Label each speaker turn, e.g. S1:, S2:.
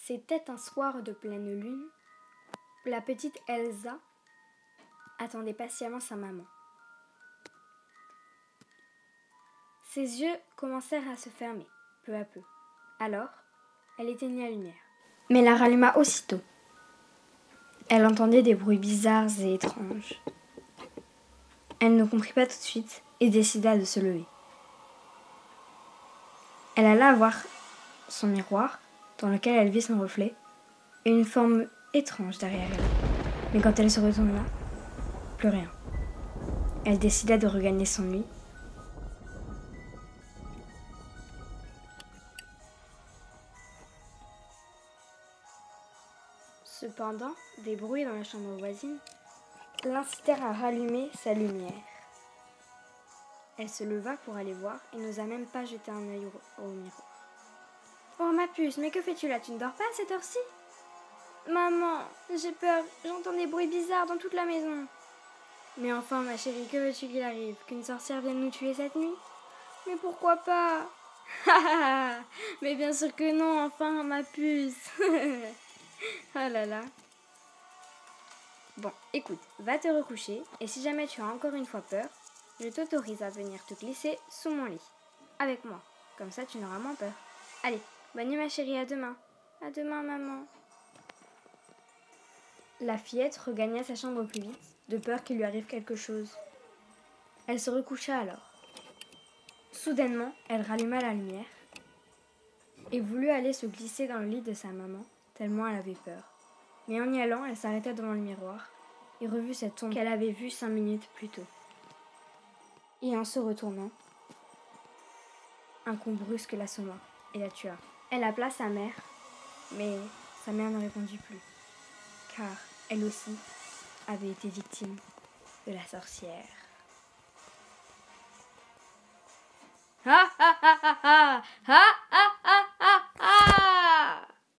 S1: C'était un soir de pleine lune. La petite Elsa attendait patiemment sa maman. Ses yeux commencèrent à se fermer, peu à peu. Alors, elle éteignit la lumière. Mais la ralluma aussitôt. Elle entendait des bruits bizarres et étranges. Elle ne comprit pas tout de suite et décida de se lever. Elle alla voir son miroir, dans lequel elle vit son reflet, et une forme étrange derrière elle. Mais quand elle se retourna, plus rien. Elle décida de regagner son lit. Cependant, des bruits dans la chambre voisine l'incitèrent à rallumer sa lumière. Elle se leva pour aller voir et n'osa même pas jeter un œil au miroir. « Oh ma puce, mais que fais-tu là? Tu ne dors pas à cette heure-ci ?»« Maman, j'ai peur, j'entends des bruits bizarres dans toute la maison. »« Mais enfin ma chérie, que veux-tu qu'il arrive? Qu'une sorcière vienne nous tuer cette nuit? »« Mais pourquoi pas? »« Mais bien sûr que non, enfin ma puce. » Oh là là. Bon, écoute, va te recoucher et si jamais tu as encore une fois peur, je t'autorise à venir te glisser sous mon lit. Avec moi, comme ça tu n'auras moins peur. Allez, bonne nuit ma chérie, à demain. À demain maman. La fillette regagna sa chambre plus vite, de peur qu'il lui arrive quelque chose. Elle se recoucha alors. Soudainement, elle ralluma la lumière et voulut aller se glisser dans le lit de sa maman, tellement elle avait peur. Mais en y allant, elle s'arrêta devant le miroir et revut cette ombre qu'elle avait vue 5 minutes plus tôt. Et en se retournant, un coup brusque l'assomma et la tua. Elle appela sa mère, mais sa mère ne répondit plus, car elle aussi avait été victime de la sorcière. Ha ha ha ha ha ha ha ha ha ha.